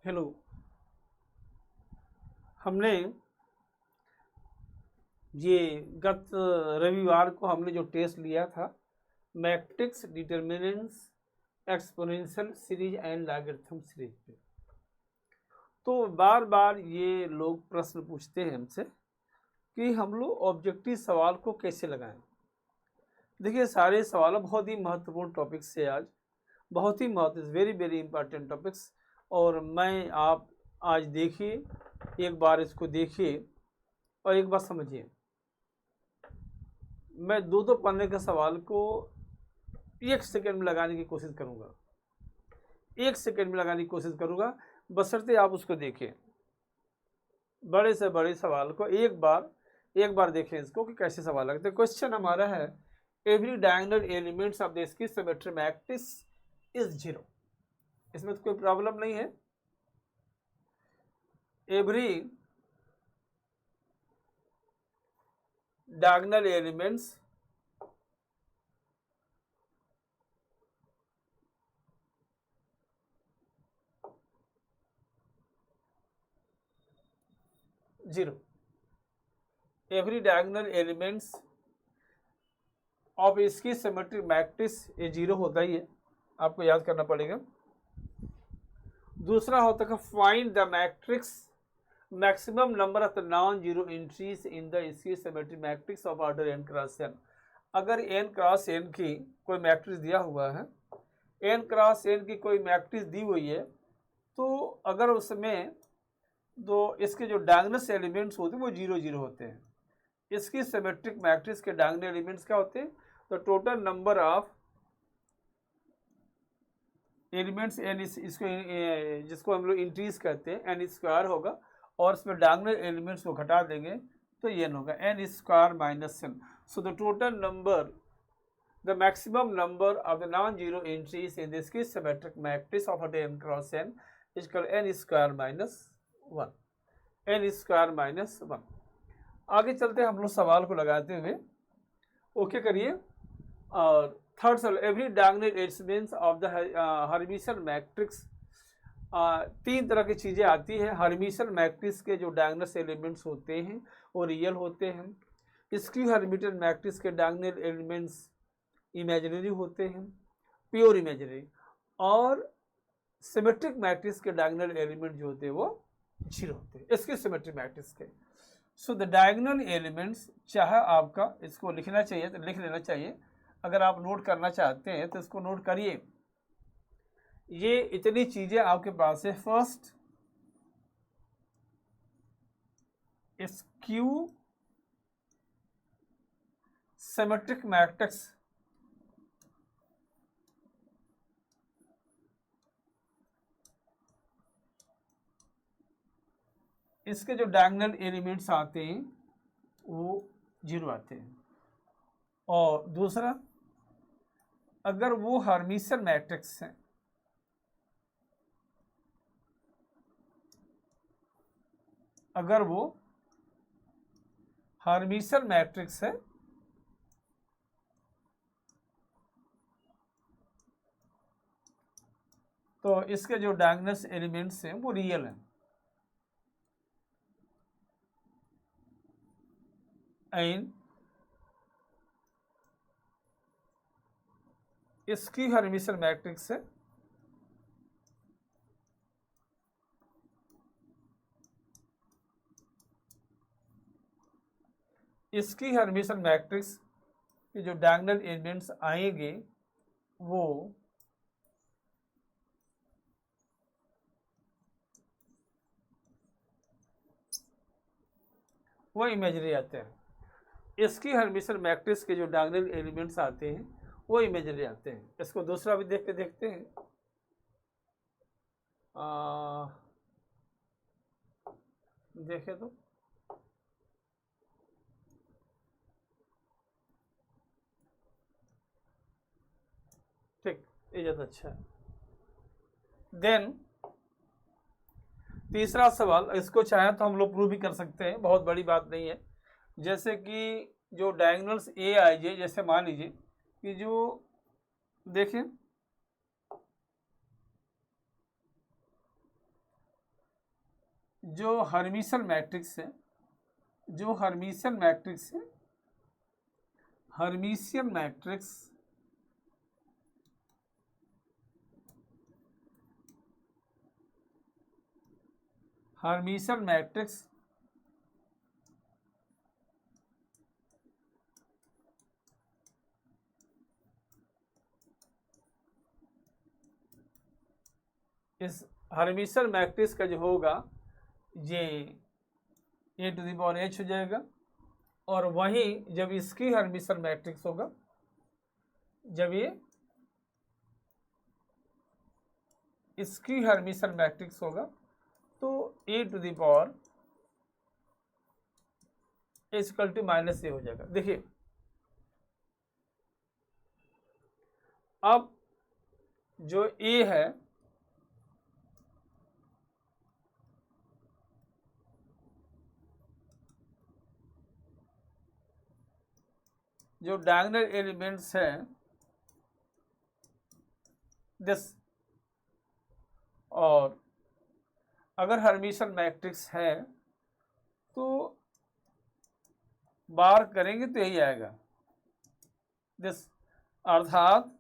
Hello. हमने ये गत रविवार को हमने जो टेस्ट लिया था matrix determinants exponential series and logarithm series पे, तो बार बार ये लोग प्रश्न पूछते हैं हमसे कि हम लोग ऑब्जेक्टिव सवाल को कैसे लगाएं। देखिए, सारे सवाल बहुत ही महत्वपूर्ण टॉपिक्स है, आज बहुत ही वेरी वेरी इंपॉर्टेंट टॉपिक्स। और मैं आप आज देखिए, एक बार इसको देखिए और एक बार समझिए। मैं दो पन्ने के सवाल को 1 सेकंड में लगाने की कोशिश करूंगा, 1 सेकंड में लगाने की कोशिश करूंगा, बशर्ते आप उसको देखें। बड़े से बड़े सवाल को एक बार देखें इसको कि कैसे सवाल लगते हैं। क्वेश्चन हमारा है every diagonal elements of the square symmetry matrix is 0। इसमें तो कोई प्रॉब्लम नहीं है। Every diagonal elements zero, every diagonal elements of इसकी सिमेट्रिक मैट्रिक्स ये जीरो होता ही है, आपको याद करना पड़ेगा। दूसरा होता है find the matrix maximum number of the non zero entries in the इसकी symmetric matrix of order n cross n। अगर n क्रॉस n की कोई मैट्रिक्स दिया हुआ है, n क्रॉस n की कोई मैट्रिक्स दी हुई है, तो अगर उसमें तो इसके जो डायगोनल एलिमेंट्स होते हैं वो जीरो जीरो होते हैं। इसकी सिमेट्रिक मैट्रिक्स के डायगोनल एलिमेंट्स क्या होते हैं? तो total number of elements n, इसको जिसको हम लोग इंक्रीज कहते हैं, एन स्क्वायर होगा और इसमें डायगोनल एलिमेंट्स को घटा देंगे तो ये एन होगा, n square minus n. So the total number, the maximum number of the non zero entries in this की symmetric matrix of n cross n is equal n square minus 1, n square minus 1। आगे चलते हैं हम लोग सवाल को लगाते हुए, ओके करिए। और थर्ड सवाल, every diagonal elements of the Hermitian matrix. 3 तरह की चीज़ें आती हैं। हर्मिटियन मैट्रिक्स के जो डायगोनल एलिमेंट्स होते हैं वो रियल होते हैं। स्क्यू हर्मिटियन मैट्रिक्स के डायगोनल एलिमेंट्स इमेजिनरी होते हैं, प्योर इमेजिनरी। और सिमेट्रिक मैट्रिक्स के डायगोनल एलिमेंट जो होते हैं वो जीरो होते हैं, इसके सिमेट्रिक मैट्रिक्स के। सो द डायगोनल एलिमेंट्स, चाहे आपका इसको लिखना चाहिए तो लिख लेना चाहिए, अगर आप नोट करना चाहते हैं तो इसको नोट करिए। ये इतनी चीजें आपके पास है। फर्स्ट, स्क्यू सिमेट्रिक मैट्रिक्स, इसके जो डायगोनल एलिमेंट्स आते हैं वो जीरो आते हैं। और दूसरा, अगर वो हर्मिटियन मैट्रिक्स है, अगर वो हर्मिटियन मैट्रिक्स है तो इसके जो डायगोनल एलिमेंट्स हैं वो रियल हैं। एंड इसकी हर्मिटियन मैट्रिक्स है इसकी हर्मिटियन मैट्रिक्स के जो डायगोनल एलिमेंट्स आएंगे वो इमेजिनरी आते हैं। इसकी हर्मिटियन मैट्रिक्स के जो डायगोनल एलिमेंट्स आते हैं वो इमेजिनरी आते हैं। इसको दूसरा भी देखते हैं। देखें तो ठीक, ये ज़्यादा अच्छा है। देन तीसरा सवाल, इसको चाहे तो हम लोग प्रूव भी कर सकते हैं, बहुत बड़ी बात नहीं है। जैसे कि जो डायगोनल्स ए आई जे, जैसे मान लीजिए कि जो देखें जो हर्मिशन मैट्रिक्स है, जो हर्मिशन मैट्रिक्स है, हर्मिशियन मैट्रिक्स हर्मिशन मैट्रिक्स इस हर्मिशन मैट्रिक्स का जो होगा ये a⁻h हो जाएगा, और वहीं जब इसकी हर्मिशन मैट्रिक्स होगा, जब ये इसकी हर्मिशन मैट्रिक्स होगा तो a⁻h -a हो जाएगा। देखिए अब जो a है जो डायगोनल एलिमेंट्स हैं दिस, और अगर हर्मिशन मैट्रिक्स है तो बार करेंगे तो यही आएगा दिस, अर्थात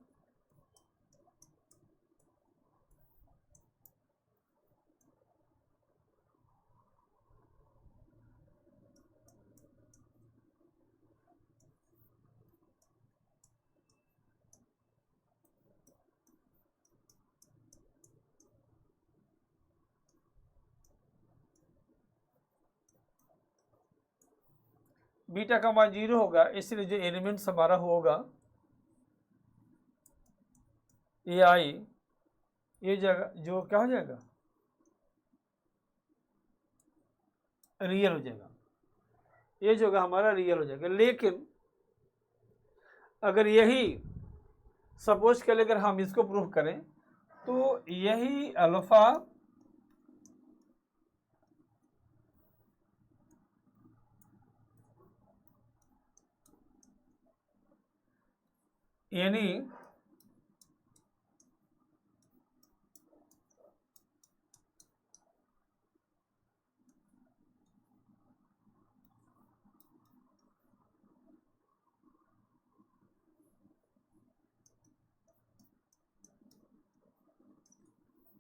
बीटा का मान 0 होगा, इसलिए जो एलिमेंट्स हमारा होगा ए आई, ये जगह जो क्या हो जाएगा, रियल हो जाएगा, ये जगह हमारा रियल हो जाएगा। लेकिन अगर यही सपोज के लिए अगर हम इसको प्रूफ करें तो यही अल्फा यानी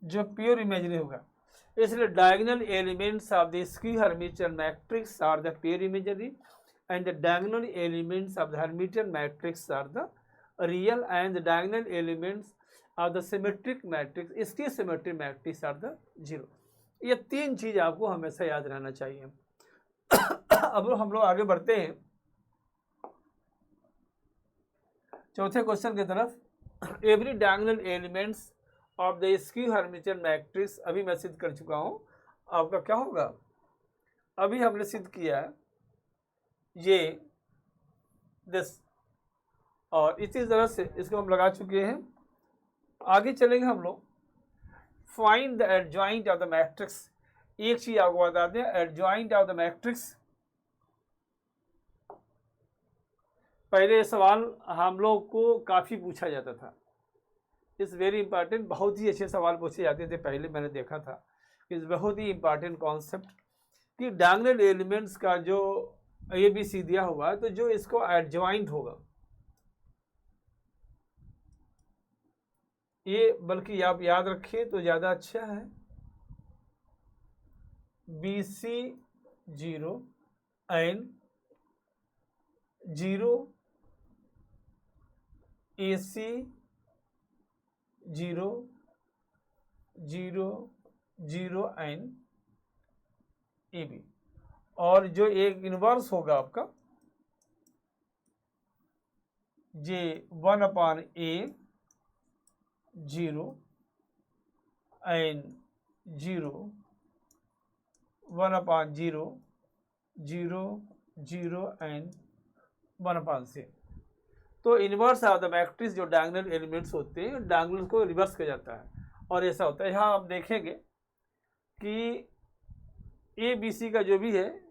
जो प्योर इमेजरी होगा, इसलिए diagonal elements of the skew hermitian matrix are the pure imagery and the diagonal elements of the Hermitian matrix are the real and the diagonal elements of the symmetric matrix, इसकी symmetric matrix are the 0। ये तीन चीज आपको हमेशा याद रहना चाहिए। अब हम लोग आगे बढ़ते हैं चौथे क्वेश्चन की तरफ। Every diagonal elements of the skew hermitian matrix, अभी मैं सिद्ध कर चुका हूं, आपका क्या होगा, अभी हमने सिद्ध किया है ये दिस, और इसी तरह से इसको हम लगा चुके हैं। आगे चलेंगे हम लोग, find the adjoint of the matrix. एक चीज आपको बता दें, एडजॉइंट ऑफ द मैट्रिक्स, पहले सवाल हम लोग को काफी पूछा जाता था, इस वेरी इंपॉर्टेंट, बहुत ही अच्छे सवाल पूछे जाते थे पहले, मैंने देखा था, इस बहुत ही इंपॉर्टेंट कॉन्सेप्ट कि डायगोनल एलिमेंट्स का जो ए बी सी दिया हुआ है तो जो इसको एडजॉइंट होगा, ये बल्कि आप याद रखिए तो ज्यादा अच्छा है, B C 0 and 0 A C 0 0 0 and A B, और जो एक इनवर्स होगा आपका जे 1/a 0 एंड 0 1/0 0 0 एंड 1/c। तो इनवर्स ऑफ द मैट्रिक्स जो डायगोनल एलिमेंट्स होते हैं, डायगोनल को रिवर्स किया जाता है, और ऐसा होता है। यहाँ आप देखेंगे कि ए बी सी का जो भी है,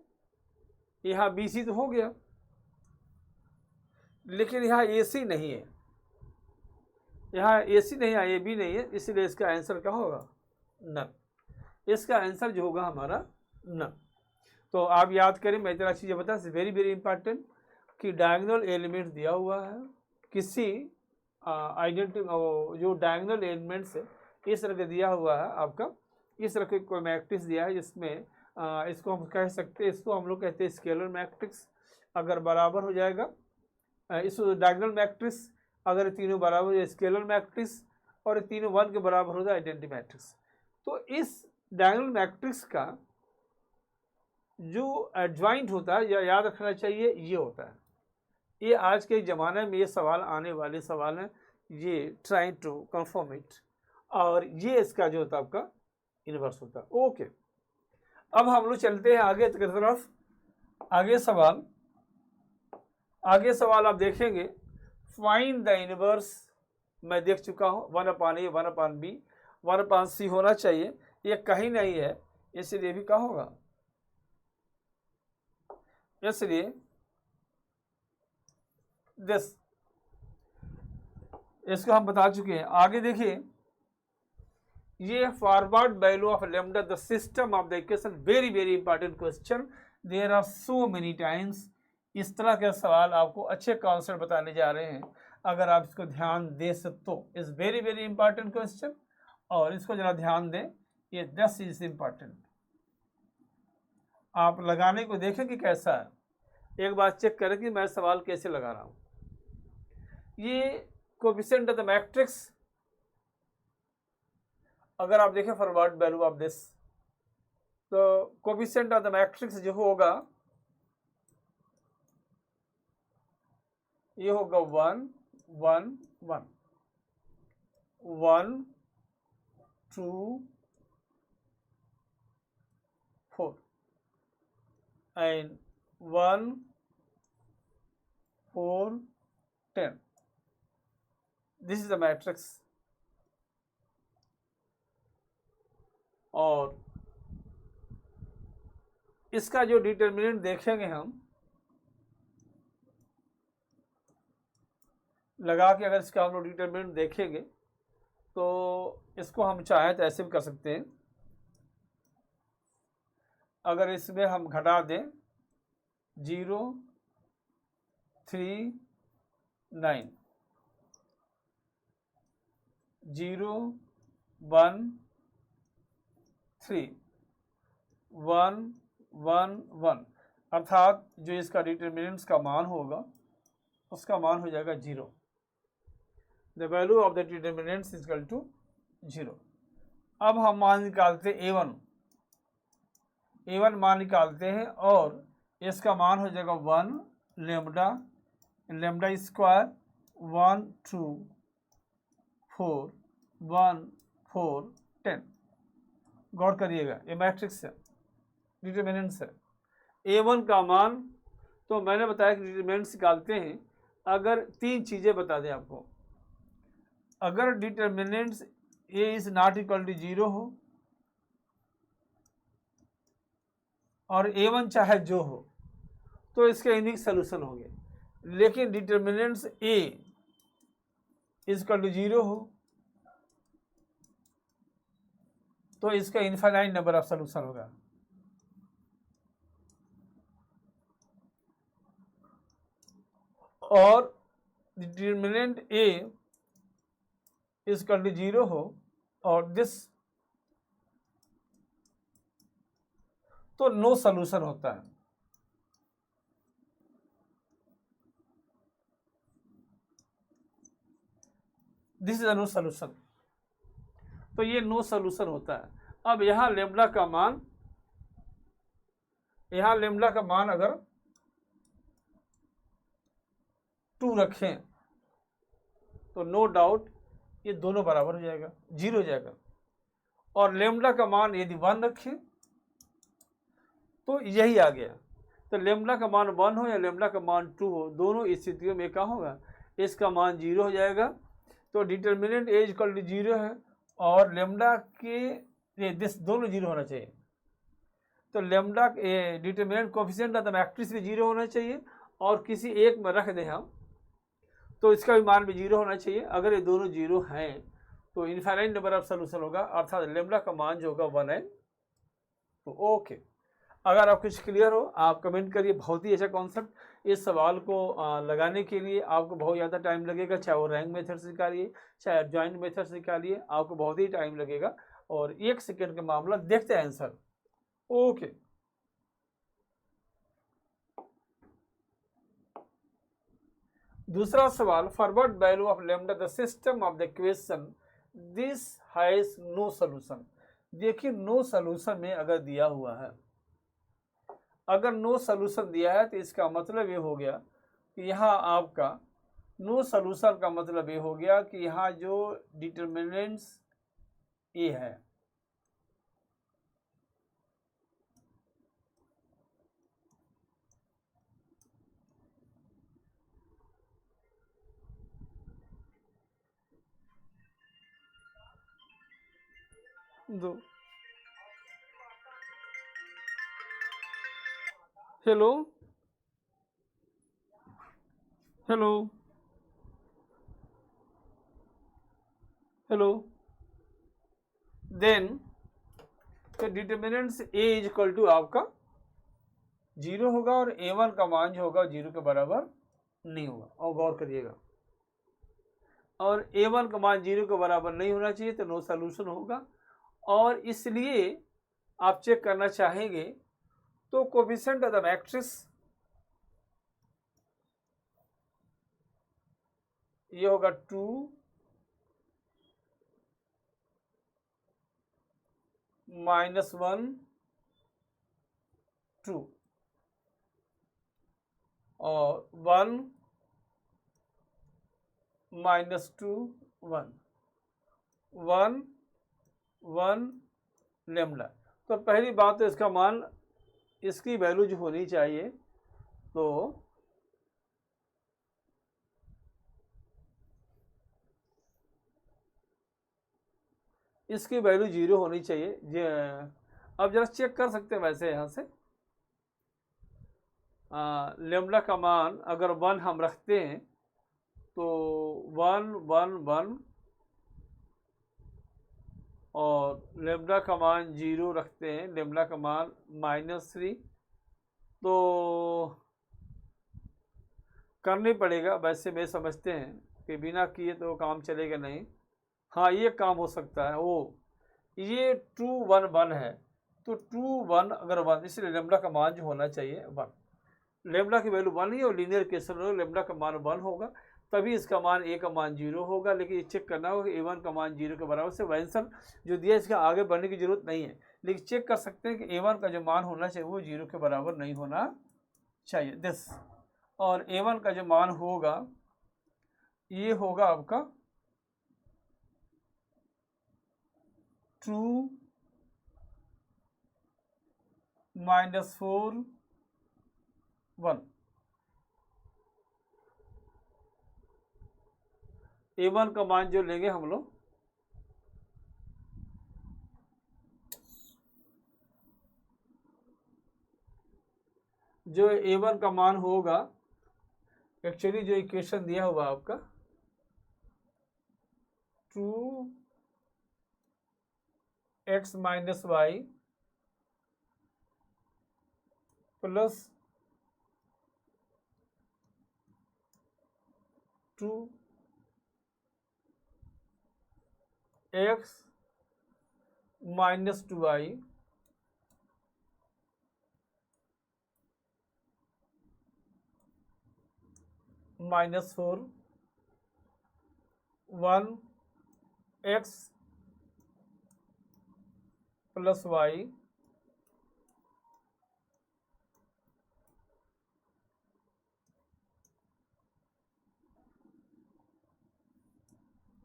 यहाँ बी सी तो हो गया, लेकिन यहाँ ए सी नहीं है, यहाँ ए सी नहीं है, ए बी नहीं है, इसलिए इसका आंसर क्या होगा, नन। इसका आंसर जो होगा हमारा न। तो आप याद करें, मैं इतना चीज़ें बता, वेरी वेरी इंपॉर्टेंट, कि डायगोनल एलिमेंट दिया हुआ है किसी जो डायगोनल एलिमेंट्स है इस तरह का दिया हुआ है आपका, इस तरह का कोई मैट्रिक्स दिया है जिसमें इसको हम कह सकते हैं, इसको हम लोग कहते हैं स्केलर मैट्रिक्स। अगर बराबर हो जाएगा इस डायगोनल मैट्रिक्स, अगर तीनों बराबर हो स्केलर मैट्रिक्स, और तीनों 1 के बराबर हो जाए आइडेंटिटी मैट्रिक्स। तो इस डायगोनल मैट्रिक्स का जो एडजॉइंट होता है या याद रखना चाहिए ये होता है। ये आज के ज़माने में ये सवाल आने वाले सवाल हैं, ये ट्राइंग टू कंफर्म इट, और ये इसका जो होता है आपका इन्वर्स होता है। ओके, अब हम लोग चलते हैं आगे की तरफ। आगे सवाल आप देखेंगे, फाइंड द इनवर्स, मैं देख चुका हूँ 1/a 1/b 1/c होना चाहिए, ये कहीं नहीं है, इसलिए भी क्या होगा, इसलिए दिस, इसको हम बता चुके हैं। आगे देखिए, ये forward value of lambda the system of the equation, very very important question, there are so many times. इस तरह के सवाल आपको अच्छे कॉन्सेप्ट बताने जा रहे हैं, अगर आप इसको ध्यान दे सकते तो is very very important question, और इसको जरा ध्यान दें, ये 10 इज इम्पॉर्टेंट। आप लगाने को देखें कि कैसा है, एक बार चेक करें कि मैं सवाल कैसे लगा रहा हूँ। ये कोएफिशिएंट ऑफ द मैट्रिक्स, अगर आप देखें फॉरवर्ड वैल्यू ऑफ दिस, तो कोएफिशिएंट ऑफ द मैट्रिक्स जो होगा ये होगा 1 1 1 1 2 4 and 1 4 10. This is the matrix, और इसका जो डिटर्मिनेंट देखेंगे हम लगा के, अगर इसका हम लोग डिटर्मिनेंट देखेंगे तो इसको हम चाहें तो ऐसे भी कर सकते हैं। अगर इसमें हम घटा दें 0 3 9 0 1 3 1 1 1, अर्थात जो इसका डिटर्मिनेंट्स का मान होगा उसका मान हो जाएगा 0। The value of the determinants is equal to 0। अब हम मान निकालते हैं a1 मान निकालते हैं, और इसका मान हो जाएगा 1 लैम्डा लैम्डा स्क्वायर 1 2 4 1 4 10। गौर करिएगा, ये मैट्रिक्स है, डिटर्मिनेंट्स है। a1 का मान, तो मैंने बताया कि डिटर्मिनेंट्स निकालते हैं अगर 3 चीज़ें बता दें आपको। अगर determinants a is not equal to 0 हो, और a1 चाहे जो हो, तो इसके यूनिक सोल्यूशन होंगे। लेकिन determinants a is equal to 0 हो, तो इसका इनफाइनाइट नंबर ऑफ सोल्यूशन होगा। और determinant a is equal to 0 हो और दिस, तो नो सोल्यूशन होता है। This is a no solution, तो ये नो सोल्यूशन होता है। अब यहां लैम्डा का मान, अगर 2 रखें तो नो डाउट ये दोनों बराबर हो जाएगा, 0 हो जाएगा। और लैम्डा का मान यदि 1 रखें तो यही आ गया। तो लैम्डा का मान 1 हो या लैम्डा का मान 2 हो, दोनों स्थितियों में क्या होगा, इसका मान 0 हो जाएगा। तो डिटर्मिनेंट ए इक्वल टू 0 है, और लैम्डा के दिस दोनों 0 होना चाहिए। तो lambda determinant coefficient of the matrix भी 0 होना चाहिए, और किसी एक में रख दें हम तो इसका भी मान भी 0 होना चाहिए। अगर ये दोनों 0 हैं तो इनफाइनाइट नंबर ऑफ सोल्यूशन होगा, अर्थात लैम्डा का मान जो होगा 1 है। तो ओके, अगर आप कुछ क्लियर हो आप कमेंट करिए। बहुत ही अच्छा कॉन्सेप्ट। इस सवाल को लगाने के लिए आपको बहुत ज़्यादा टाइम लगेगा, चाहे वो रैंक मेथड से निकालिए चाहे एडजॉइंट मेथड से निकालिए, आपको बहुत ही टाइम लगेगा। और 1 सेकेंड का मामला, देखते हैं आंसर। ओके, दूसरा सवाल, forward value of lambda the system of the equation this has no solution. देखिए नो सॉल्यूशन में अगर दिया हुआ है, अगर नो सॉल्यूशन दिया है तो इसका मतलब ये हो गया कि यहाँ आपका नो सॉल्यूशन का मतलब ये हो गया कि यहाँ जो डिटर्मिनेंट्स ए है, दो, हेलो हेलो हेलो, देन तो determinants A is equal to आपका 0 होगा और a1 का मान जो होगा 0 के बराबर नहीं होगा। और गौर करिएगा, और a1 का मान 0 के बराबर नहीं होना चाहिए तो नो सॉल्यूशन होगा। और इसलिए आप चेक करना चाहेंगे तो कोफिशिएंट ऑफ द मैट्रिक्स ये होगा 2 -1 2 और 1 -2 1 1 1 लेमडा। तो पहली बात तो इसका मान, इसकी वैल्यू जो होनी चाहिए तो इसकी वैल्यू 0 होनी चाहिए। अब जरा चेक कर सकते हैं वैसे यहाँ से, लेमडा का मान अगर 1 हम रखते हैं तो 1 1 1 और लेमडा का मान 0 रखते हैं, लेमडा का मान -3, तो करनी पड़ेगा। वैसे में समझते हैं कि बिना किए तो काम चलेगा नहीं। हाँ ये काम हो सकता है। वो ये 2 1 1 है तो 2 1 अगर 1, इसलिए लेमडा का मान जो होना चाहिए 1, लेमडा की वैल्यू 1 ही और लीनियर केस में लेमडा का मान 1 होगा, तभी इसका मान ए का मान 0 होगा। लेकिन ये चेक करना होगा कि ए1 का मान 0 के बराबर से आंसर जो दिया इसका आगे बढ़ने की जरूरत नहीं है, लेकिन चेक कर सकते हैं कि ए1 का जो मान होना चाहिए वो 0 के बराबर नहीं होना चाहिए दिस। और ए1 का जो मान होगा ये होगा आपका 2 -4 1। a1 का मान जो लेंगे हम लोग, जो a1 का मान होगा, एक्चुअली जो इक्वेशन दिया हुआ आपका 2x - y plus 2x - 2y -4 1x plus y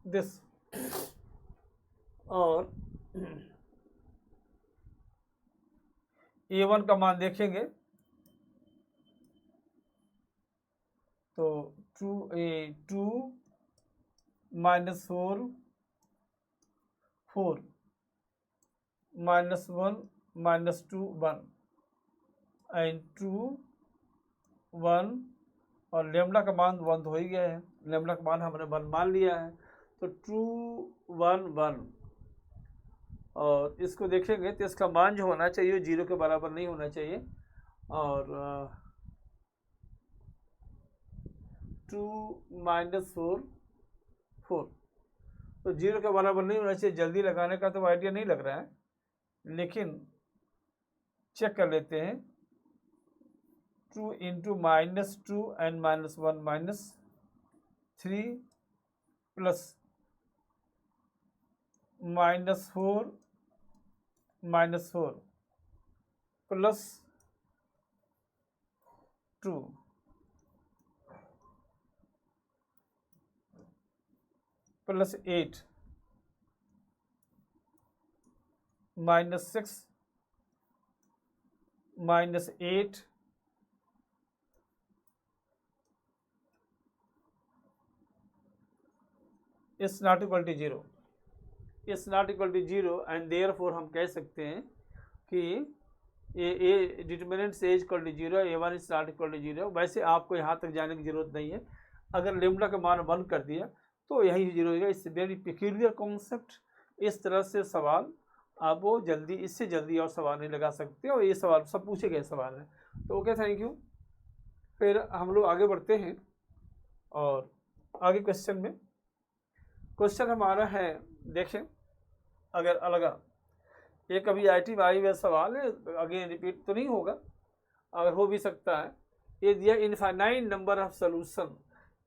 this. और a1 का मान देखेंगे तो 2 -4 4 -1 -2 1 एंड 2 1 और लेमडा का मान 1 तो हो ही गया है, लेमडा का मान हमने 1 मान लिया है। तो 2 1 1 और इसको देखेंगे तो इसका मान जो होना चाहिए 0 के बराबर नहीं होना चाहिए, और 2 माइनस 4 तो 0 के बराबर नहीं होना चाहिए। जल्दी लगाने का तो आइडिया नहीं लग रहा है, लेकिन चेक कर लेते हैं। 2 into -2 and -1 -3 plus -4 plus 2 plus 8 -6 -8 is not equal to 0, is not equal to 0, and therefore हम कह सकते हैं कि ए डिटर्मिनेंट से is equal to 0, A1 is not equal to 0। वैसे आपको यहाँ तक जाने की जरूरत नहीं है, अगर लेमडा का मान 1 कर दिया तो यही 0 होगा। It's very peculiar concept. इस तरह से सवाल आप वो जल्दी, इससे जल्दी और सवाल नहीं लगा सकते, और ये सवाल सब पूछे गए सवाल हैं। तो ओके, थैंक यू। फिर हम लोग आगे बढ़ते हैं, और आगे क्वेश्चन में, क्वेश्चन हमारा है, देखें अगर अलग, ये कभी IIT में आई हुआ सवाल है, अगेन रिपीट तो नहीं होगा, अगर हो भी सकता है। ये दिया इनफाइनाइट नंबर ऑफ सोल्यूशन,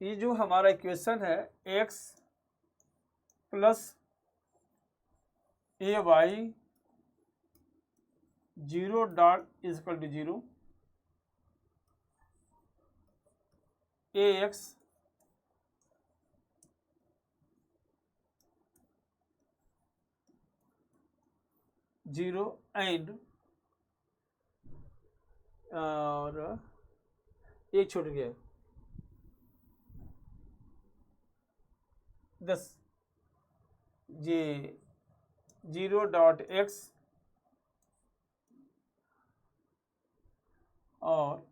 ये जो हमारा इक्वेशन है x plus AY 0 dot is equal to 0, AX 0 and, और एक छूट गया 10 जे 0 डॉट x और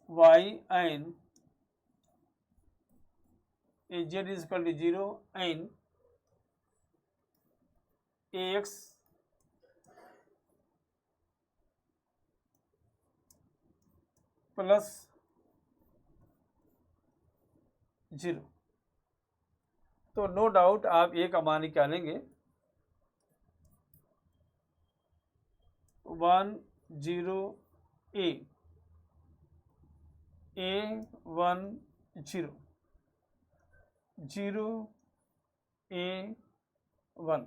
y and z is equal to 0 and AX plus 0। तो नो डाउट आप ए का मान निकालेंगे 1 0 A 1 0 0 A 1।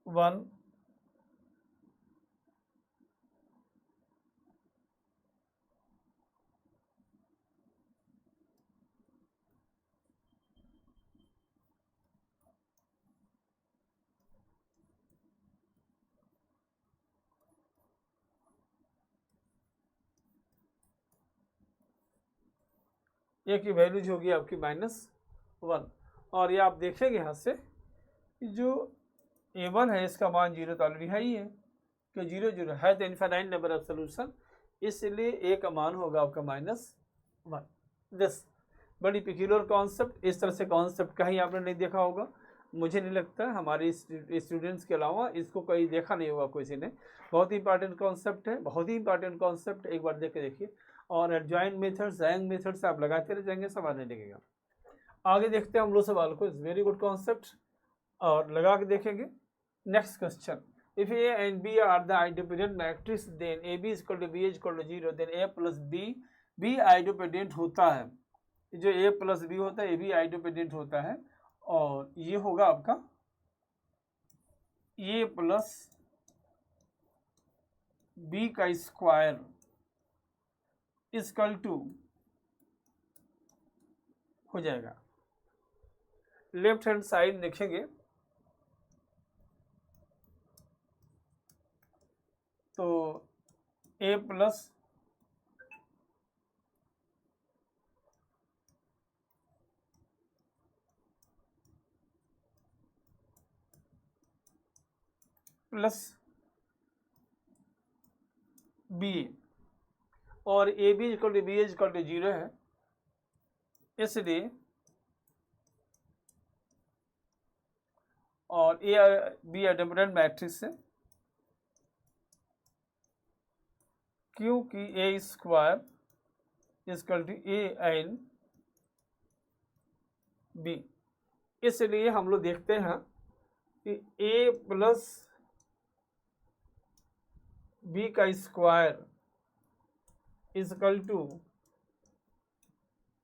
वन ए की वैल्यूज होगी आपकी -1, और ये आप देखेंगे यहाँ से कि जो A1 है इसका मान 0 तो ऑलरेडी है ही है, कि 0 0 है तो इनफाइनाइट नंबर ऑफ सोल्यूशन, इसलिए ए का मान होगा आपका -1। दिस बड़ी पिक्यूलर कॉन्सेप्ट, इस तरह से कॉन्सेप्ट कहीं आपने नहीं देखा होगा, मुझे नहीं लगता हमारे स्टूडेंट्स के अलावा इसको कहीं देखा नहीं होगा किसी ने। बहुत ही इंपॉर्टेंट कॉन्सेप्ट है, बहुत ही इंपॉर्टेंट कॉन्सेप्ट, एक बार देख के देखिए। और एडजॉइंट मेथड्स, रैंक मेथड्स आप लगाते रह जाएंगे, सवाल नहीं लगेगा। आगे देखते हैं हम लोग सवाल को, इट्स वेरी गुड कॉन्सेप्ट, और लगा के देखेंगे। Next question, if A and B are the idempotent matrix then AB is equal to B is equal to 0 then A plus B idempotent होता है, जो A plus B होता है AB idempotent होता है, और ये होगा आपका A plus B का स्क्वायर इक्वल टू हो जाएगा, लेफ्ट हैंड साइड देखेंगे तो A प्लस बी, और A B equal to B is equal to 0 है, इसलिए और ए बी इंडिपेंडेंट मैट्रिक्स है क्योंकि A square equal to A n B. इसलिए हम लोग देखते हैं कि ए प्लस बी का square equal to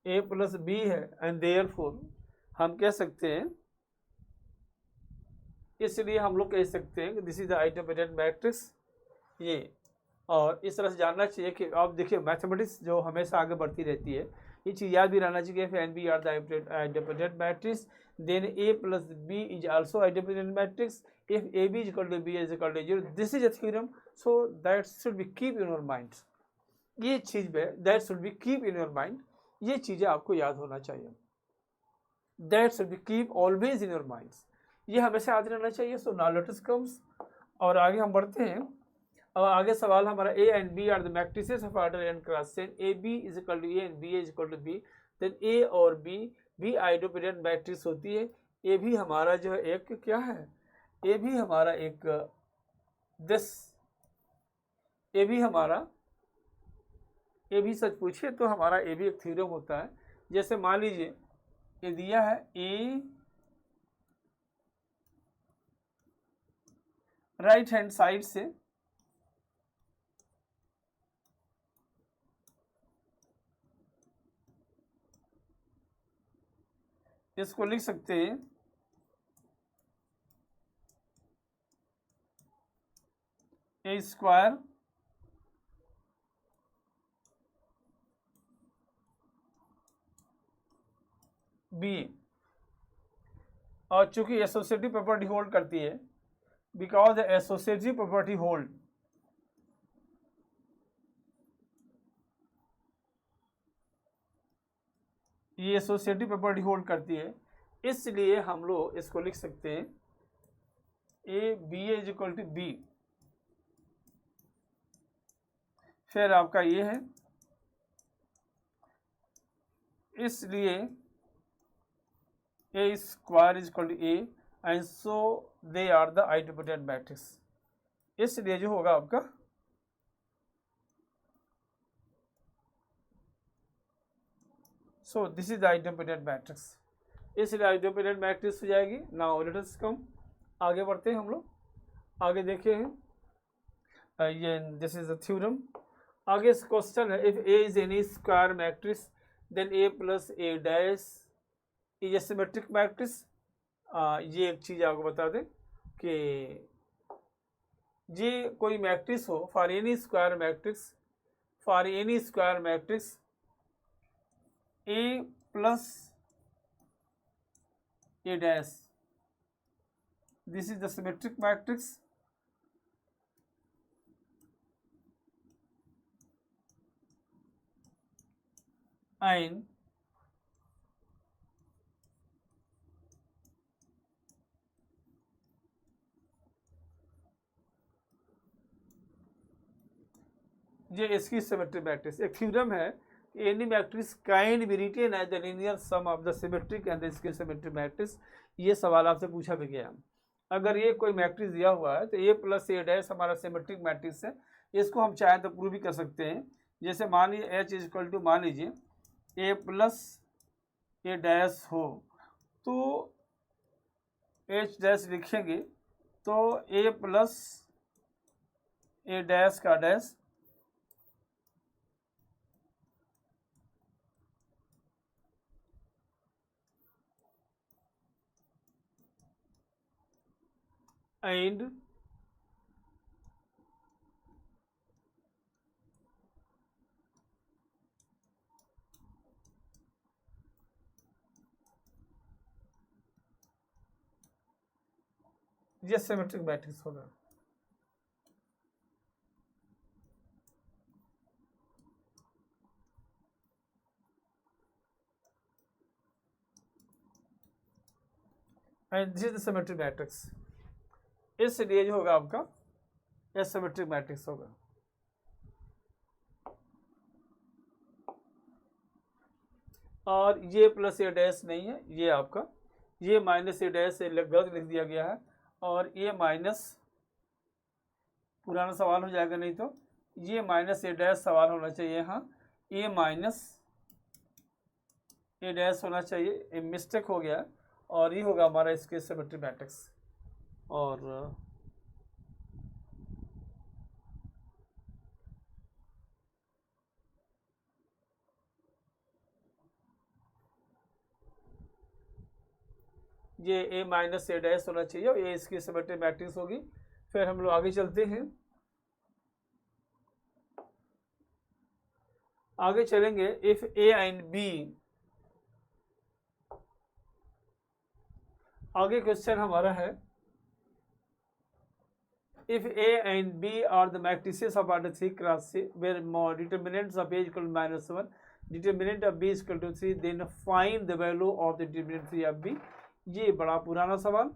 A plus B है, एंड देयरफॉर हम कह सकते हैं, इसलिए हम लोग कह सकते हैं कि this is the identity matrix ये। और इस तरह से जानना चाहिए कि आप देखिए मैथमेटिक्स जो हमेशा आगे बढ़ती रहती है, ये चीज़ याद भी रहना चाहिए कि and B are the identity matrix, then A plus B is also identity matrix if AB is equal to B is equal to 0, this is a theorem, so that should be keep in your mind. ये चीज में that should be keep in your mind, ये चीजें आपको याद होना चाहिए, that should be keep always in your minds, ये हमेशा याद रहना चाहिए। So now let us comes, और आगे हम बढ़ते हैं। अब आगे सवाल हमारा A and B are the matrices of order n cross n, A B is equal to A and B is equal to B, then A और बी भी आइडेंटिटी मैट्रिक्स होती है। ए भी हमारा जो है एक क्या है, ये भी हमारा एक दिस, ये भी हमारा, ये भी सच पूछिए तो हमारा ये भी एक थ्योरम होता है। जैसे मान लीजिए ये दिया है ए राइट हैंड साइड से इसको लिख सकते हैं ए स्क्वायर बी, और चूंकि एसोसिएटिव प्रॉपर्टी होल्ड करती है, बिकॉज एसोसिएटिव प्रॉपर्टी होल्ड, ये एसोसिएटिव प्रॉपर्टी होल्ड करती है, इसलिए हम लोग इसको लिख सकते हैं A B is equal to B. फिर आपका ये है, इसलिए A square is equal to A and so they are the identity matrix. इसलिए जो होगा आपका so this is the identity matrix, इसलिए आइडेंटिटी मैट्रिक्स हो जाएगी। नाउ लेट अस कम, आगे बढ़ते हैं हम लोग, आगे देखे हैं ये दिस इज द थ्योरम। आगे क्वेश्चन है, if A is any square matrix then A plus A dash is a symmetric matrix. ये एक चीज आपको बता दें कि ये कोई मैट्रिक्स हो for any square matrix, for any square matrix A plus A dash, this is the symmetric matrix, and ये इसकी सिमेट्रिक मैट्रिक्स। एक थ्योरम है, any matrix can be written as the linear sum of the symmetric and इसकी symmetric matrix. ये सवाल आपसे पूछा भी गया। अगर ये कोई मैट्रिक्स दिया हुआ है तो ए प्लस ए डैश हमारा सिमेट्रिक मैट्रिक्स है, इसको हम चाहें तो प्रूव भी कर सकते हैं। जैसे मान लीजिए एच इज इक्वल टू, मान लीजिए ए प्लस ए डैश हो तो एच डैश लिखेंगे तो ए प्लस ए डैश का डैश एंड ये सिमेट्रिक मैट्रिक्स होगा। And this is the symmetric matrix, इसलिए जो होगा आपका ये सिमेट्रिक मैट्रिक्स होगा। और ये प्लस ए डैश नहीं है, ये आपका ये माइनस ए डैश से गलत लिख दिया गया है, और ये माइनस पुराना सवाल हो जाएगा, नहीं तो ये माइनस ए डैश सवाल होना चाहिए यहाँ, ए माइनस ए डैश होना चाहिए, ये मिस्टेक हो गया, और ये होगा हमारा इसके सिमेट्री मैट्रिक्स। और ये ए माइनस ए डैश होना चाहिए, और ये इसकी सिमेट्री मैट्रिक्स होगी। फिर हम लोग आगे चलते हैं, आगे चलेंगे। इफ ए एंड बी, आगे क्वेश्चन हमारा है, if A and B are the matrices of order 3 cross 3 where determinants of A is equal to -1, determinant of B is equal to 3, then find the value of the determinant 3 of B। ये बड़ा पुराना सवाल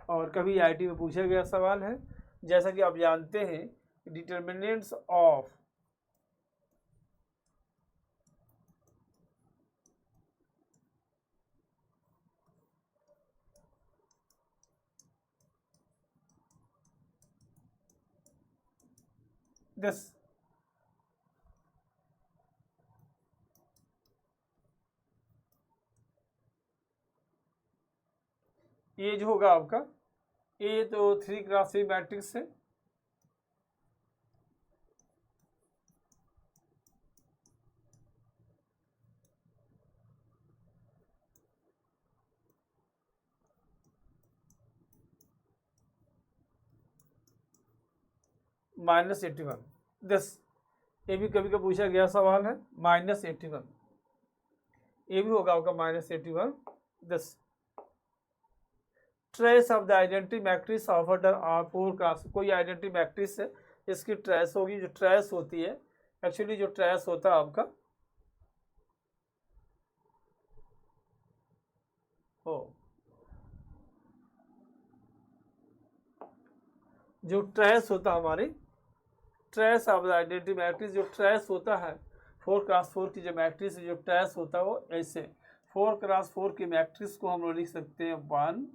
और कभी IT में पूछा गया सवाल है। जैसा कि आप जानते हैं, डिटर्मिनेंट्स ऑफ दिस, ये जो होगा आपका, ये तो 3 क्रॉस 3 मैट्रिक्स है, -81 दिस, ये भी कभी कभी पूछा गया सवाल है, -81, ये भी होगा आपका -81 this. Trace of the identity matrix of order R 4 cross, कोई आइडेंटिटी मैट्रिक्स है, इसकी ट्रेस होगी, जो ट्रेस होती है, एक्चुअली जो ट्रेस होता है आपका हो, जो ट्रेस होता है हमारी trace of the identity matrix, जो ट्रेस होता है 4 क्रॉस 4 की जो मैट्रिक्स जो ट्रेस होता है वो ऐसे 4 क्रॉस 4 की मैट्रिक्स को हम लोग लिख सकते हैं 1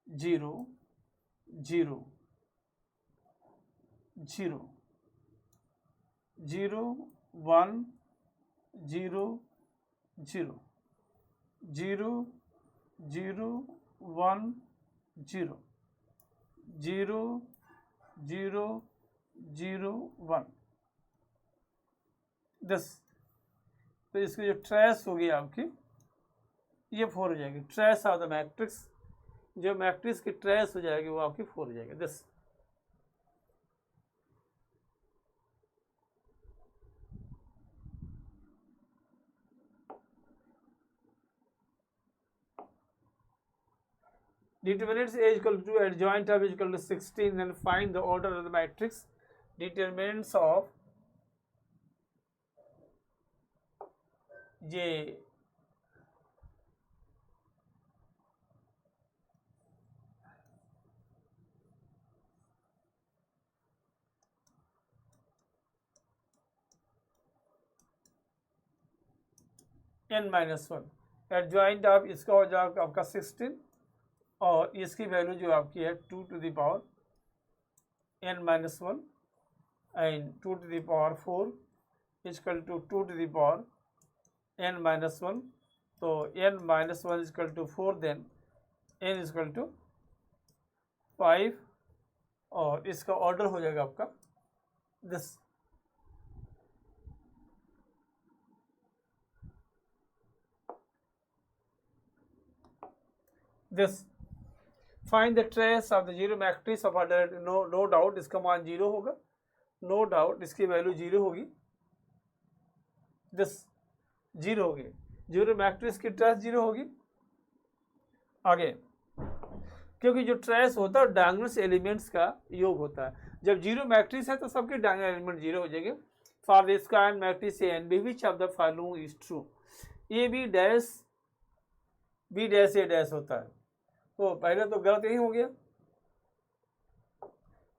0 0 0 0 1 0 0 0 0 1 0 0 0 0 1 10। तो इसकी जो ट्रेस होगी आपकी, ये 4 हो जाएगी, ट्रेस ऑफ द मैट्रिक्स, जो मैट्रिक्स की ट्रेस हो जाएगी वो आपकी 4 हो जाएगी 10। Determinants A is equal to 2, adjoint of is equal to 16, and find the order of the matrix. Determinants of J n-1, adjoint of इसका हो जाएगा आपका 16, और इसकी वैल्यू जो आपकी है 2 to the power n-1 and 2 to the power 4 is equal to 2 to the power n-1, तो n-1 इजकल टू 4, देन n इजकल टू 5, और इसका ऑर्डर हो जाएगा आपका this. This find the trace of the zero matrix of order, no doubt इसका मान 0 होगा, नो डाउट इसकी वैल्यू 0 होगी, दिस 0 होगी, जीरो मैट्रिक्स की ट्रेस 0 होगी। आगे, क्योंकि जो ट्रेस होता है डायगोनल एलिमेंट्स का योग होता है, जब जीरो मैट्रिक्स है तो सबके डायगोनल एलिमेंट 0 हो जाएंगे। For the square matrix A and B which of the following is true, A B dash B dash A dash होता है, तो पहले तो गलत यही हो गया,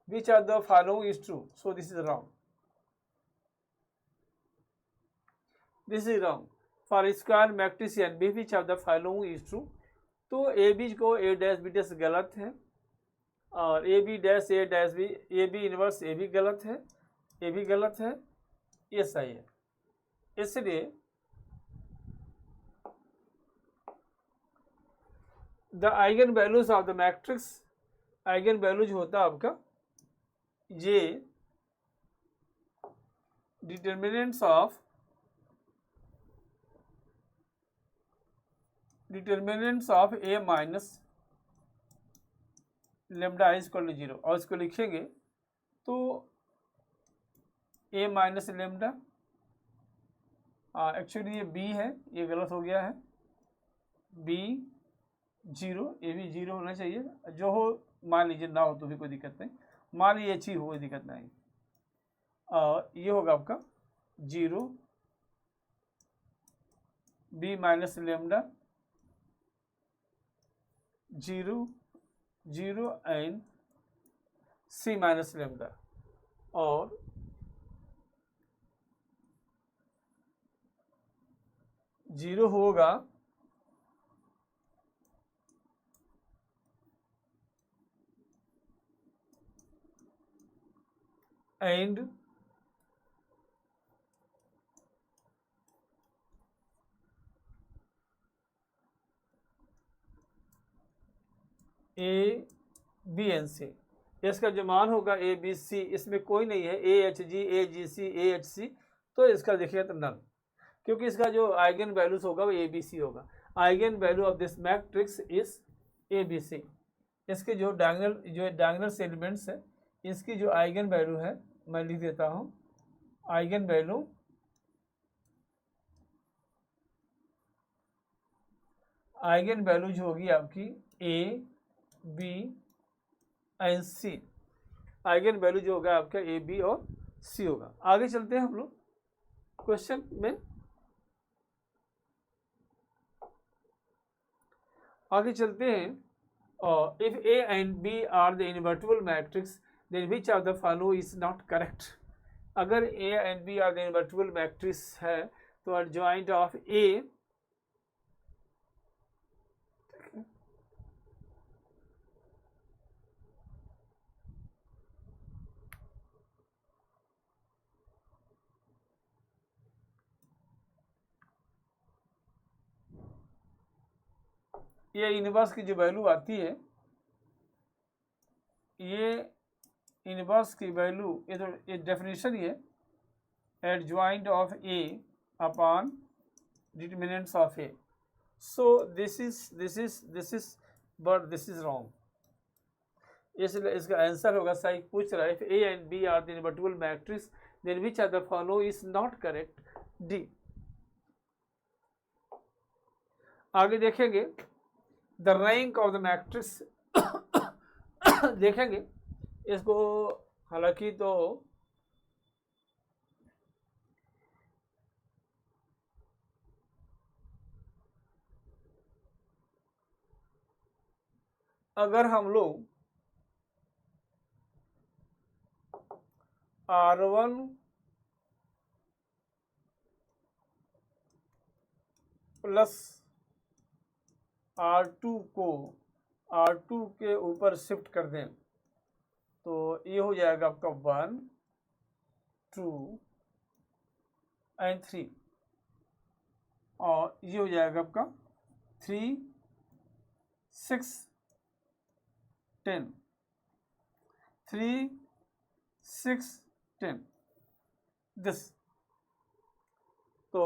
which of the following is true, so this is wrong, this is wrong. For square matrix and B which of the following is true. तो ए बी को ए डैश बी डैश गलत है, और A B dash B A B inverse A भी गलत है, ए भी गलत है, ये सही है। इसलिए the eigen values of the matrix, eigen values होता है आपका ये determinants of A minus lambda is equal to 0, और इसको लिखेंगे तो ए माइनस लेमडा, एक्चुअली ये बी है, ये गलत हो गया है, बी 0, ए भी 0 होना चाहिए, जो हो मान लीजिए, ना हो तो भी कोई दिक्कत नहीं, मान लीजिए अच्छी हो कोई दिक्कत नहीं। ये होगा आपका 0 B minus lambda 0 0 and C minus lambda, और जीरो होगा and A B and C, इसका जो मान होगा ए बी सी, इसमें कोई नहीं है A H G, A ji C, A H C, तो इसका देखिए तो नल, क्योंकि इसका जो आइगन वैल्यूज होगा वो ए बी सी होगा। Eigen value of this matrix is A B C. इसके जो डायगोनल एलिमेंट्स है, इसकी जो आइगन वैल्यू है मैं लिख देता हूँ, आइगन वैल्यू जो होगी आपकी A B and C, eigen value जो होगा आपका ए बी और सी होगा। आगे चलते हैं हम लोग क्वेश्चन में, आगे चलते हैं। If A and B are the invertible matrix then which of the follow is not correct. अगर A and B are the invertible matrix है तो एडजॉइंट ऑफ ए, ये इनवर्स की जो वैल्यू आती है, ये इनवर्स की वैल्यू, ये तो ये डेफिनेशन ही है, adjoint of A upon determinants of A. So this is but this is wrong. इसलिए इसका आंसर होगा, सही पूछ रहा है, if A and B are the invertible matrix then which of the follow is not correct, D. आगे देखेंगे the rank of the matrix देखेंगे इसको, हालांकि तो अगर हम लोग R1 प्लस R2 को R2 के ऊपर शिफ्ट कर दें तो ये हो जाएगा आपका 1 2 एंड 3, और ये हो जाएगा आपका 3 6 10, 3 6 10 दिस। तो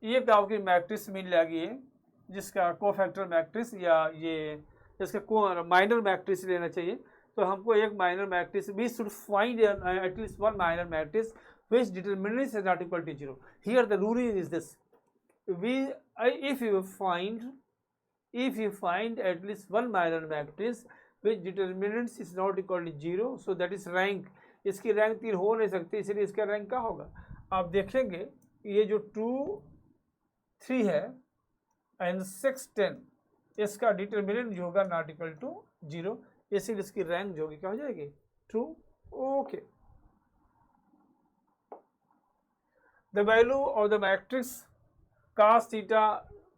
ये आपकी मैट्रिक्स मिल जाएगी, जिसका कोफैक्टर मैट्रिक्स, या ये इसका माइनर मैट्रिक्स लेना चाहिए। तो हमको एक minor matrix, we should find at least one minor matrix which determinants is not equal to 0. Here the rule is this: if you find at least one minor matrix which determinants is not equal to 0, so that is rank. इसकी rank 3 हो नहीं सकती, इसलिए इसका rank क्या होगा? आप देखेंगे ये जो 2 3 है एंड 6 10, इसका डिटर्मिनेंट जो होगा नॉट इक्वल टू 0, इसलिए इसकी रैंक जो होगी क्या हो जाएगी? True. Okay, the value of the matrix cos theta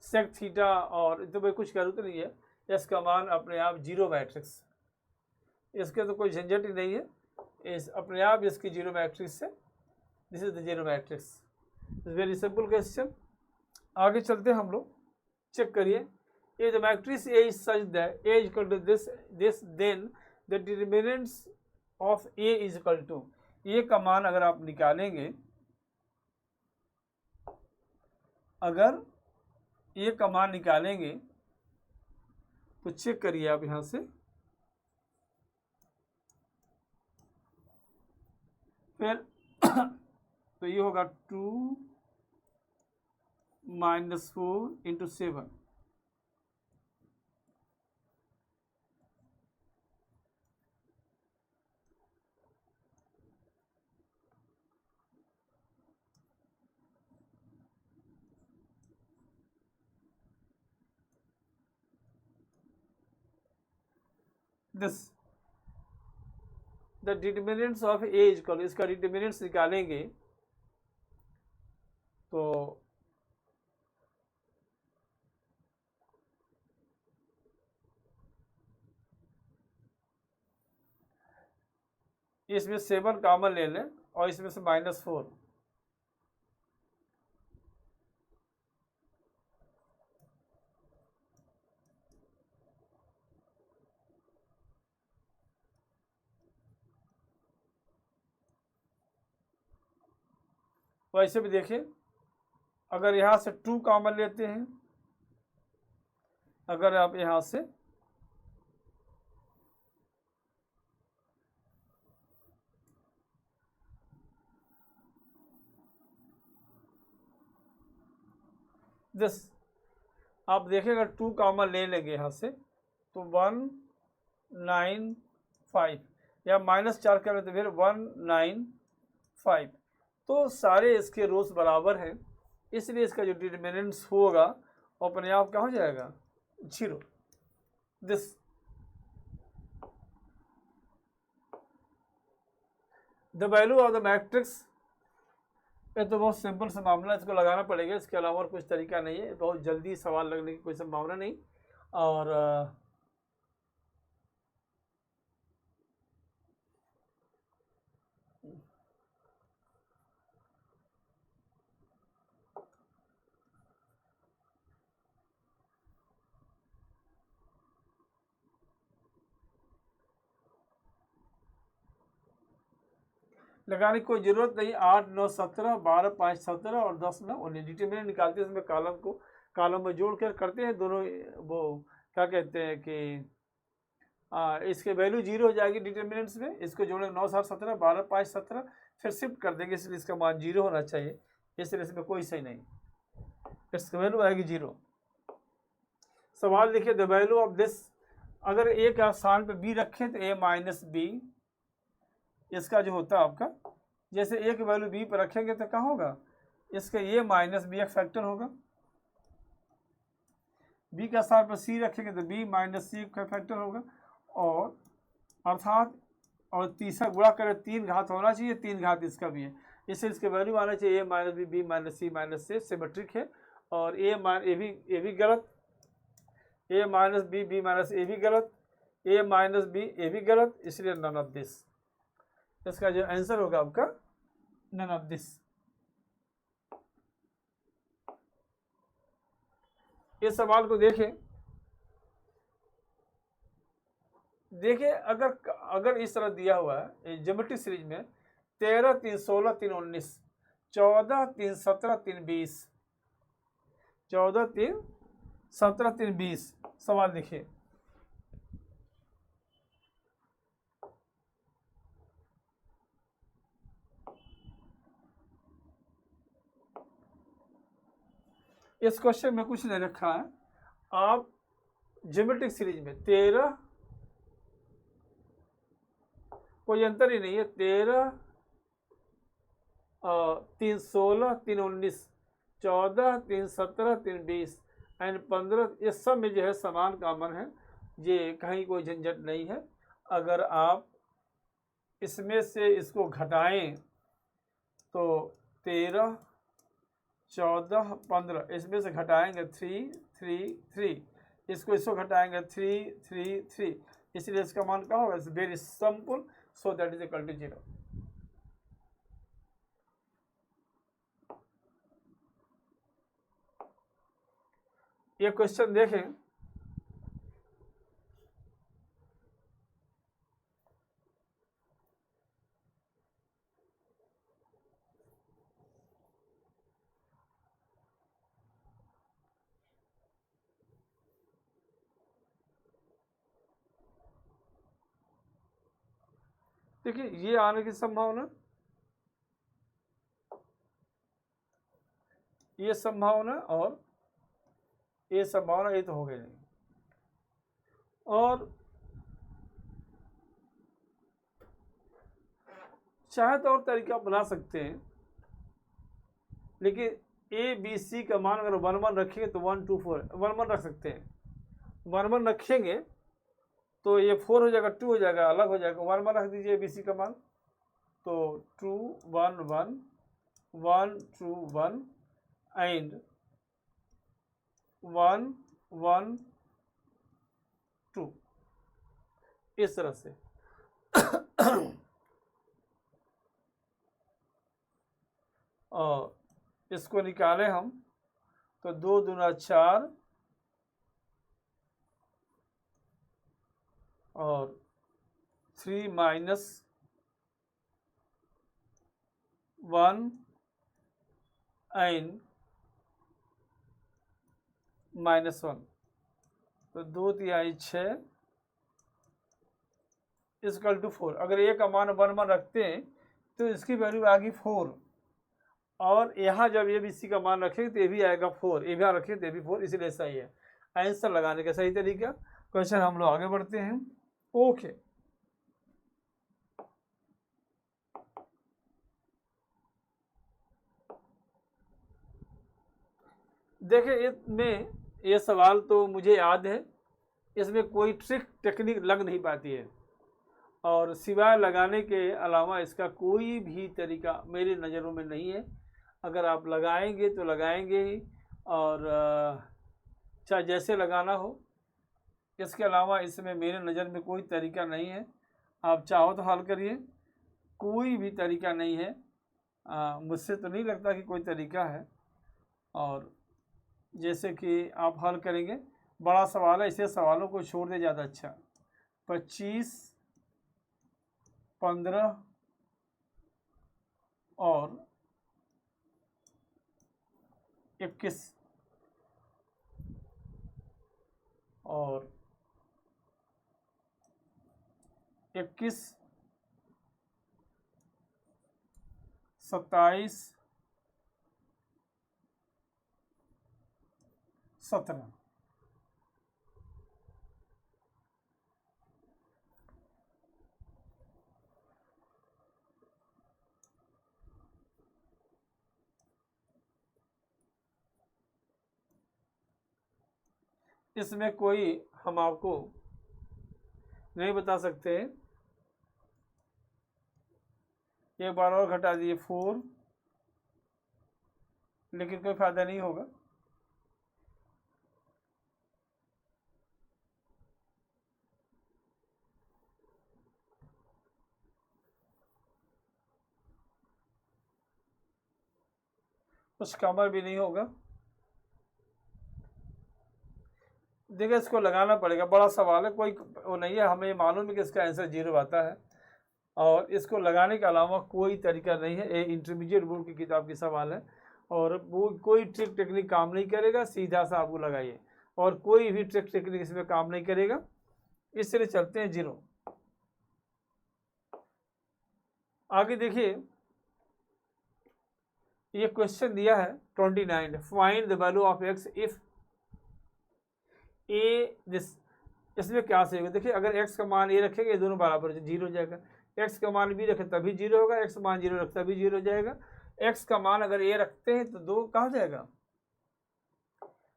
sec theta, और तो भाई कुछ जरूरत नहीं है, इसका मान अपने आप जीरो मैट्रिक्स, इसके तो कोई झंझट ही नहीं है, इस अपने आप इसकी जीरो मैट्रिक्स है। This is the zero matrix, very simple question. आगे चलते हैं हम लोग, चेक करिए। A the matrix A is such that A is equal to this then the determinants of A is equal to, A का मान अगर आप निकालेंगे, अगर ए का मान निकालेंगे तो चेक करिए आप यहां से, फिर तो ये होगा 2 - 4 × 7, this the determinants of A is equal, इसका डिटरमिनेंट्स निकालेंगे तो इसमें 7 कॉमन ले लें और इसमें से -4, वैसे भी देखें, अगर यहाँ से 2 कॉमन लेते हैं, अगर आप यहाँ से दिस, आप देखें अगर 2 कॉमन ले लेंगे यहाँ से तो 195, या -4 कर लेते फिर 195, तो सारे इसके रोज बराबर हैं, इसलिए इसका जो डिटरमिनेंट्स होगा वो अपने आप क्या हो जाएगा, 0। This the value of the matrix, ये तो बहुत सिंपल सा मामला, इसको लगाना पड़ेगा, इसके अलावा और कुछ तरीका नहीं है, बहुत जल्दी सवाल लगने की कोई संभावना नहीं। और लगाने की कोई जरूरत नहीं। 8 9 17, 12 5 17 और 10 9 19 डिटरमिनेंट निकालते हैं, इसमें कॉलम में जोड़ कर करते हैं दोनों, वो क्या कहते हैं कि इसके वैल्यू 0 हो जाएगी डिटरमिनेंट्स में, इसको जोड़ेंगे 9 7 17, 12 5 17, फिर शिफ्ट कर देंगे, इसलिए इसका मान 0 होना चाहिए, इसलिए इसमें कोई सही नहीं, इसकी वैल्यू आएगी 0। सवाल देखिए, द वैल्यू ऑफ दिस, अगर ए का स्थान पे बी रखें तो a - b, इसका जो होता है आपका, जैसे ए की वैल्यू बी पर रखेंगे तो क्या होगा, इसका a - b एक फैक्टर होगा, बी का स्थान पर सी रखेंगे तो b - c का फैक्टर होगा, और अर्थात और तीसरा गुणा करें 3 घात होना चाहिए, 3 घात इसका भी है, इससे इसके वैल्यू आना चाहिए a - b, b - c - c, symmetric है, और ए भी गलत, a - b, b - a भी गलत, a - b, a भी गलत, इसलिए नन ऑफ दिस, इसका जो आंसर होगा आपका नन ऑफ दिस। इस सवाल को देखें, देखिए अगर इस तरह दिया हुआ है ज्योमेट्रिक सीरीज में 13 3 16 3 19, 14 3 17 3 20, 14 3 17 3 20, सवाल देखिए, इस क्वेश्चन में कुछ नहीं रखा है, आप ज्योमेट्रिक सीरीज में 13, कोई अंतर ही नहीं है, 13 3 16 3 19, 14 3 17 3 20 एंड 15, ये सब में जो है समान कॉमन है, ये कहीं कोई झंझट नहीं है। अगर आप इसमें से इसको घटाएं तो 13 14 15, इसमें से घटाएंगे 3 3 3, इसको घटाएंगे 3 3 3, इसलिए इसका मान क्या होगा? It's very simple, so that is equal to 0। ये क्वेश्चन देखें, देखिए ये आने की संभावना, ये संभावना और ये संभावना, ये तो हो गई नहीं। और चाहे तो और तरीका बना सकते हैं, लेकिन ए बी सी का मान अगर 1 1 रखेंगे तो 1 2 4 1 1 रख सकते हैं। 1 1 रखेंगे तो ये 4 हो जाएगा, 2 हो जाएगा, अलग हो जाएगा। 1 1 रख दीजिए ए बी सी का मान, तो 2 1 1 1 2 1 एंड 1 1 2, इस तरह से। और इसको निकालें हम तो 2 दूना 4 और 3 माइनस 1 एंड -1, तो 2 तिहाई 6 इक्वल टू 4। अगर ए का मान 1 1 रखते हैं तो इसकी वैल्यू आएगी 4, और यहाँ जब ये बी सी का मान रखेंगे तो ये भी आएगा 4, ये भी रखेंगे तो ये भी 4, इसलिए सही है। आंसर लगाने का सही तरीका। क्वेश्चन हम लोग आगे बढ़ते हैं। ओके, देखिए इसमें ये सवाल तो मुझे याद है, इसमें कोई ट्रिक टेक्निक लग नहीं पाती है, और सिवाय लगाने के अलावा इसका कोई भी तरीका मेरी नज़रों में नहीं है। अगर आप लगाएंगे तो लगाएंगे ही, और चाहे जैसे लगाना हो, इसके अलावा इसमें मेरे नज़र में कोई तरीका नहीं है। आप चाहो तो हल करिए, कोई भी तरीका नहीं है। मुझसे तो नहीं लगता कि कोई तरीका है। और जैसे कि आप हल करेंगे, बड़ा सवाल है, इसे सवालों को छोड़ दे ज़्यादा अच्छा। 25 15 और 21 और 21 27 17, इसमें कोई हम आपको नहीं बता सकते। एक बार और घटा दिए 4, लेकिन कोई फायदा नहीं होगा। कुछ कमर भी नहीं होगा। देखिए इसको लगाना पड़ेगा, बड़ा सवाल है, कोई वो नहीं है। हमें मालूम है कि इसका आंसर 0 आता है, और इसको लगाने के अलावा कोई तरीका नहीं है। ये इंटरमीडिएट बोर्ड की किताब की सवाल है, और वो कोई ट्रिक टेक्निक काम नहीं करेगा। सीधा सा आपको लगाइए, और कोई भी ट्रिक टेक्निक इसमें काम नहीं करेगा। इसलिए चलते हैं 0। आगे देखिए, ये क्वेश्चन दिया है 29, find the value of x if A this. इसमें क्या सही होगा? देखिए अगर x का मान a रखेंगे, ये दोनों बराबर 0 हो जाएगा। x का मान b रखे तभी 0 होगा, x का मान 0 रखे तभी 0 हो जाएगा। x का मान अगर a रखते हैं तो 2 कहाँ जाएगा?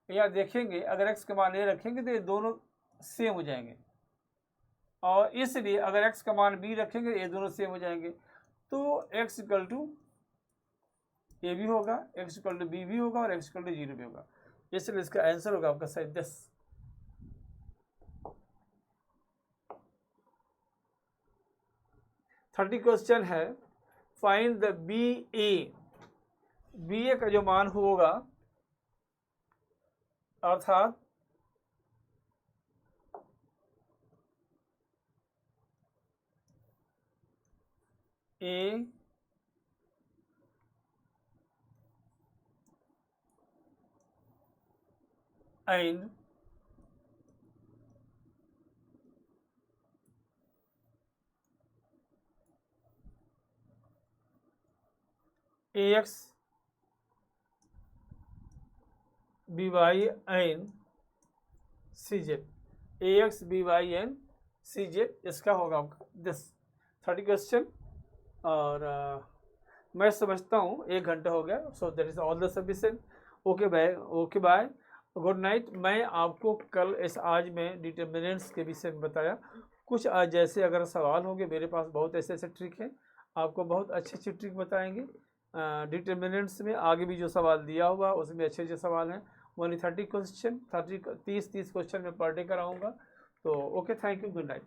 या देखेंगे अगर x का मान a रखेंगे तो ये दोनों सेम हो जाएंगे, और इसलिए अगर x का मान b रखेंगे ये दोनों सेम हो जाएंगे। तो x इक्वल टू ए भी होगा, एक्स इक्वल टू बी भी होगा और एक्स इक्वल टू 0 भी होगा। इसलिए इसका आंसर होगा आपका सही 10। 30 क्वेश्चन है, फाइंड द बी ए का जो मान होगा अर्थात A and AX BY and CZ, AX BY and CZ, इसका होगा आपका 30 क्वेश्चन। और मैं समझता हूँ 1 घंटा हो गया, so that is all the sufficient. Okay bye, okay bye, good night. मैं आपको कल आज में डिटर्मिनेंट्स के विषय में बताया। कुछ आज जैसे अगर सवाल होंगे, मेरे पास बहुत ऐसे ऐसे ट्रिक हैं, आपको बहुत अच्छी अच्छी ट्रिक बताएंगे। डिटर्मिनेंट्स में आगे भी जो सवाल दिया हुआ उसमें अच्छे अच्छे सवाल हैं। ओनली 30 क्वेश्चन, 30 क्वेश्चन में पर डे कराऊंगा। तो okay, thank you, good night.